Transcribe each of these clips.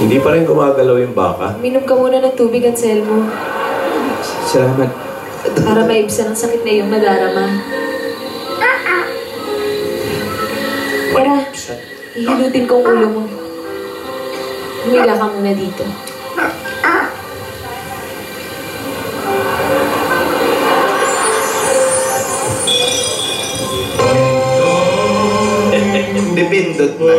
Hindi pa rin gumagalaw yung baka. Minom ka muna ng tubig, Anselmo. Salamat. Para maibsan ang sakit na iyong nadarama. Tara, hihilutin ko ang ulo mo. Humiga ka muna dito. Bibindot na.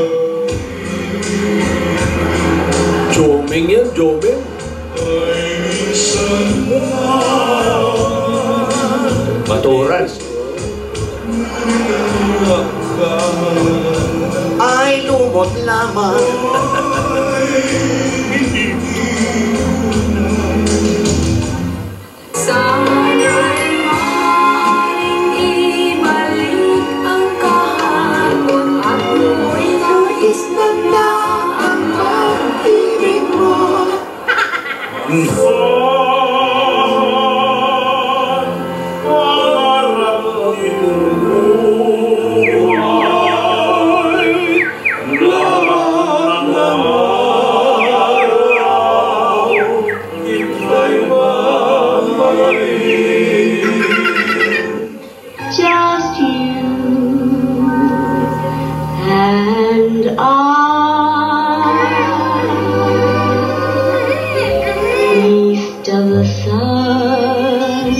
Joming yan, joming. Maturan. Ay, lumot lamang. Sana'y maaaring ibalik ang kahapon at mo'y nais na ang pag-ibig mo. Just you and east of the sun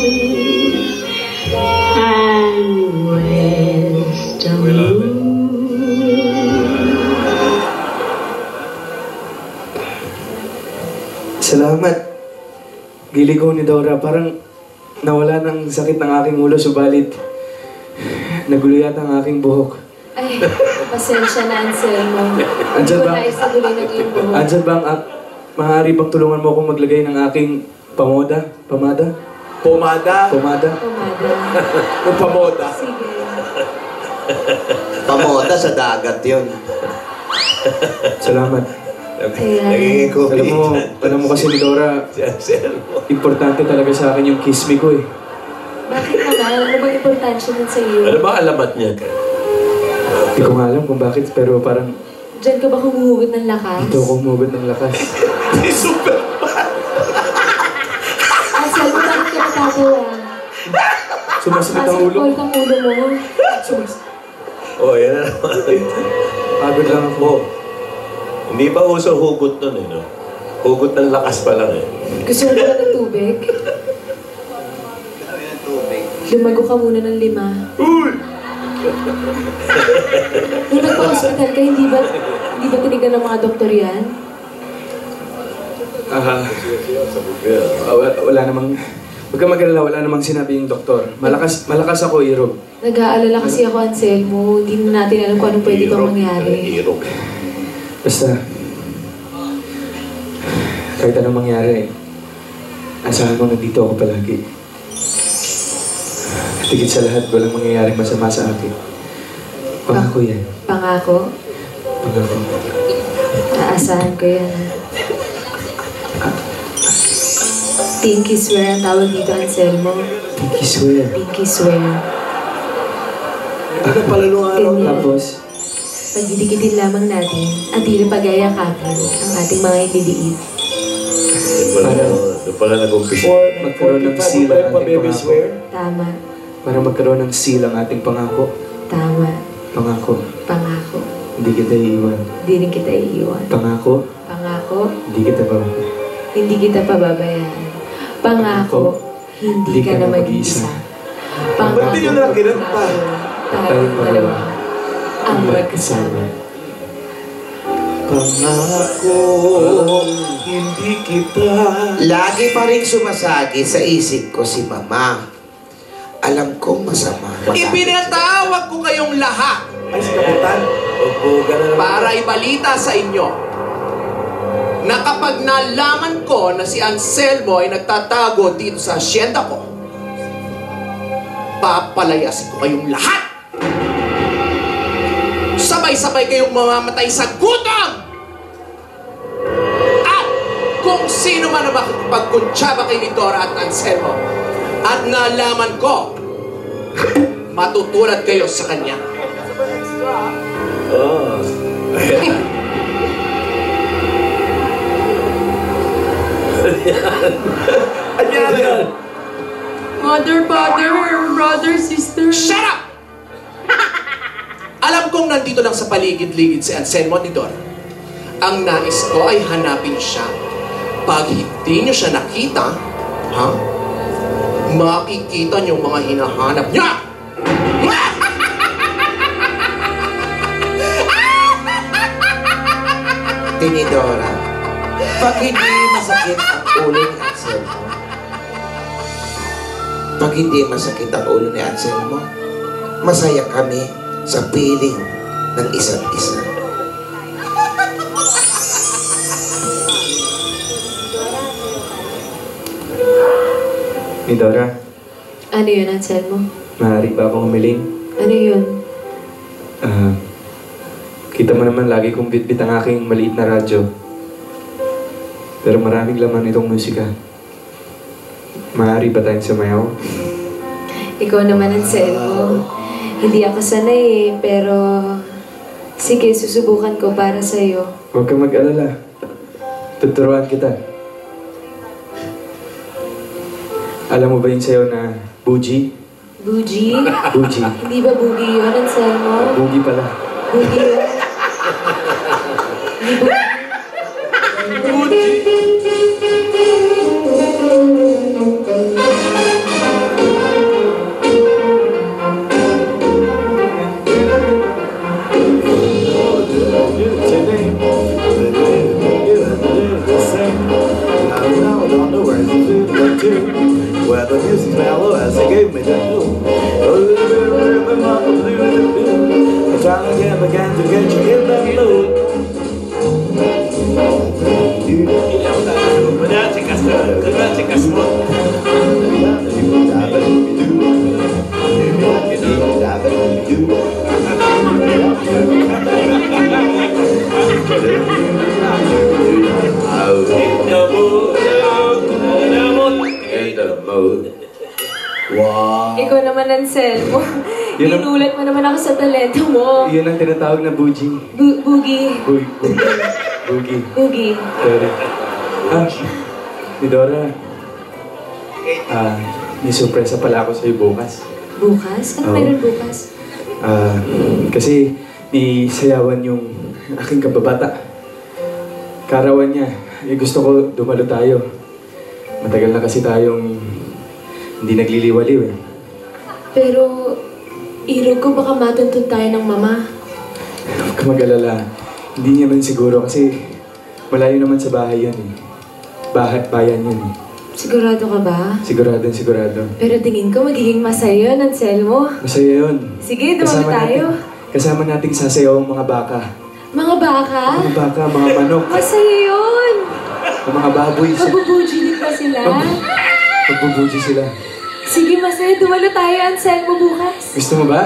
and west of the moon. Salamat. Giligaw ni Dora. Parang nawala ng sakit ng aking ulo, subalit nagulo yata ang aking buhok. Ay, pasensya na, Anselmo. Andyan Hindi ko ba? nais na tuloy ng iyong buhok. Andyan bang maaari bang tulungan mo akong maglagay ng aking pamoda? Pamada? Pomada. Pomada? Pumada. Yung pamoda. Sige. Pamoda sa dagat yun. Salamat. Nagiging Alam mo kasi ni Dora, Si Anselmo. importante talaga sa akin yung kiss me ko eh. Bakit naman? Ano bang importansya nun sa iyo? Ano ba alamat niya? Hindi ko nga alam kung bakit, pero parang Diyan ka ba humuhugot ng lakas? dito ako umubad ng lakas. Si Superman. Anselmo, bakit ka natatawa? Sumasakit ang ulo. Sumasakit ang ulo mo. Oh, yan na naman. Pagod lang ako. Hindi pa uso hugot nun eh, no? Hugot ng lakas pa lang eh. Gusto mo ba ng tubig? Lumago ka muna ng 5. Uy! Nung nagpa-hospital ka, hindi ba tinigan ng mga doktor yan? Wala namang... Huwag ka mag-alala, wala namang sinabi yung doktor. Malakas ako, Iro. Nag-aalala kasi ako, Anselmo. Hindi na natin alam kung anong pwede pang mangyari. Irog. Basta, kahit anong mangyari, asahan mo nandito ako palagi. At higit sa lahat, walang mangyayaring masama sa akin. Pangako yan. Pangako? Pangako. Aasahan ko yan. Pinky swear ang tawag dito, Anselmo. Pinky swear. Pinky swear. Ano pala nung araw? Ganyan. Tapos, Pagdidikitin lamang natin at tila pag-ayakapin ang ating mga iniliit. Doon pala nag-umpisa. magkaroon ng seal ang ating pangako. Tama. Para magkaroon ng seal ang ating pangako. Tama. Pangako. Pangako. Hindi kita iiwan. Hindi rin kita iiwan. Pangako. Pangako. Hindi kita babago. Hindi kita pababayaan. Pangako. Hindi ka na mag-iisa. Pangako. Ba't di nyo lang kinanta? Tayong dalawa. Ang magkasama. Pangako, Hindi kita. lagi pa rin sumasagi sa isip ko si Mama. Alam kong masama. Ipinatawag ko kayong lahat Ay, si Kapitan. Upugan na naman. para ibalita sa inyo na kapag nalaman ko na si Anselmo ay nagtatago dito sa asyenda ko, papalayasin ko kayong lahat. Sabay-sabay kayong mamamatay sa gutom! At kung sino man ang makikipagkuntsaba kay Dora at Anselmo at nalaman ko, matutulad kayo sa kanya. Oh. Shut up! Alam kong nandito lang sa paligid-ligid si Anselmo at ni Dora. Ang nais ko ay hanapin siya. Pag hindi niyo siya nakita, makikita niyo mga hinahanap niya! Tinidora, pag hindi masakit ang ulo ni Anselmo, pag hindi masakit ang ulo ni Anselmo, masaya kami sa piling ng isa't isa. Midora, Ano yun, Anselmo? maaari ba akong humiling? Ano yun? Kita mo naman lagi kong bitbit ang aking maliit na radyo. Pero maraming laman itong musika. Maaari ba tayong sumayaw? Ikaw naman, Anselmo. Hindi ako sanay pero... Sige, susubukan ko para sa'yo. Huwag kang mag-alala. Tuturuan kita. Alam mo ba yung sayaw na Boogie? Boogie? Boogie. Hindi ba boogie yun, Anselmo? Boogie pala. Boogie yun? Hindi boogie? Where the music's mellow as they gave me that blue. I'm trying again to get you in that mood. Wow! Ikaw naman, Anselmo. Yun ang- Inulat mo naman ako sa talento mo. Iyon ang tinatawag na Boogie. Boogie. Boogie. Boogie. Sorry. Midora. May sorpresa pala ako sa'yo bukas. Bukas? Ano Oo. meron bukas? Kasi isayawan yung aking kababata. Karawan niya. Gusto ko dumalo tayo. Matagal na kasi tayong hindi nagliliwaliw eh. Pero, irog ko baka matuntun tayo ng mama. Huwag ka mag-alala. Hindi naman siguro kasi malayo naman sa bahay yan eh. Bayan yan eh. Sigurado ka ba? Sigurado. Pero tingin ko magiging masaya yun, Anselmo. Masaya yun. Sige, dumalo tayo. Kasama nating sasayaw ang mga baka. Mga baka? Mga baka, mga manok, Masaya yun! ang mga baboy. Magbubujilin pa sila. Magbubuji sila. Sige, masaya. Dumalo tayo, Anselmo, bukas. Gusto mo ba?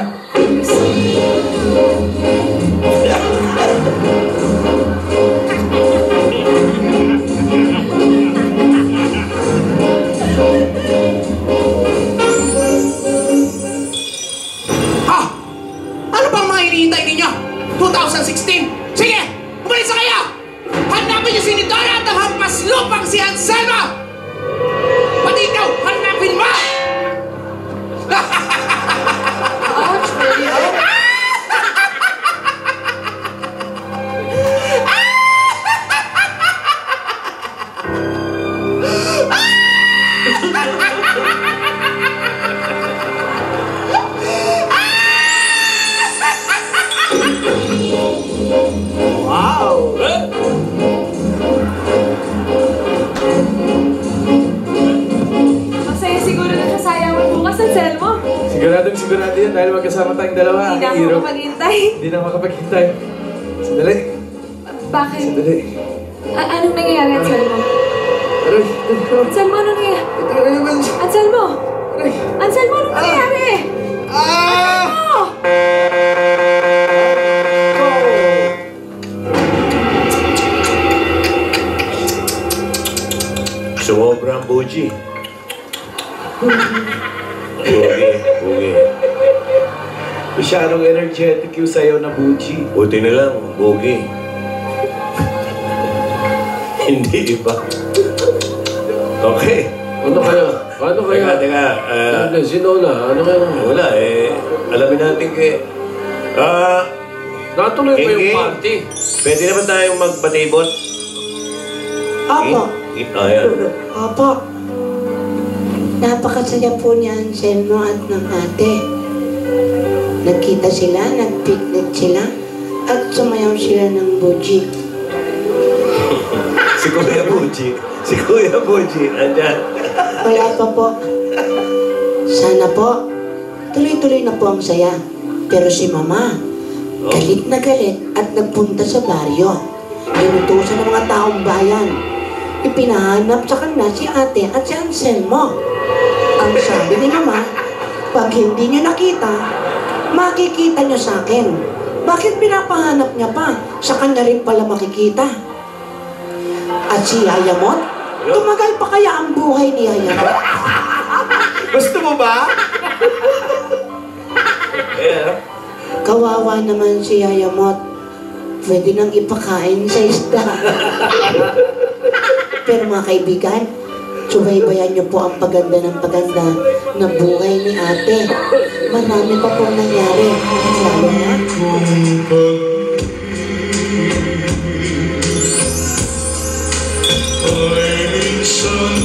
Ano bang mga hinihintay ninyo? 2016? Sige! Umalis na kayo! Hanapin niyo si Nidora at ang hampas lupang si Anselmo! Pati ikaw, hanapin mo! Ouch, really? Masaya siguro na kasayawan bukas, Anselmo. Sigurado yan dahil magkasama tayong dalawa. Hindi na Ang ako hero. makaghintay. Hindi na makapaghintay. Sandali. Bakit? Sandali. Anong nangyayari, Anselmo? Aray. Anselmo, anong nangyayari? Anselmo! Anselmo, anong nangyayari? Anselmo! Sobrang Boogie. Boogie. Masyadong energetic yung sayo na Boogie. Buti na lang, Boogie. Hindi iba. Okay. Ano kayo? Paano kaya? Teka. Si Nola, ano kaya? Wala alamin natin Natuloy ba yung King? party? Pwede naman tayong magbatibot. Opo. Ayan. Opo. Napakasaya po ni Anselmo at ng ate. Nagkita sila, nagpiknik sila, at sumayaw sila ng buji. Si Kuya Buji. Andyan. Wala pa po. Sana po, tuloy-tuloy na po ang saya. Pero si Mama, galit na galit at nagpunta sa baryo. Inutusan ng mga taong bayan. Ipinahanap sa kanya si ate at si Anselmo. Ang sabi ni Mama, pag hindi niyo nakita, makikita niyo sa akin. Bakit pinapahanap niya pa? Sa kanya rin pala makikita. At si Yayamot, tumagal pa kaya ang buhay ni Yayamot? Gusto mo ba? Kawawa naman si Yayamot. Pwede nang ipakain sa isda. Pero mga kaibigan, subaybayan niyo po ang paganda ng paganda na buhay ni ate. Marami pa pong nangyari. Lalo na, ay minsan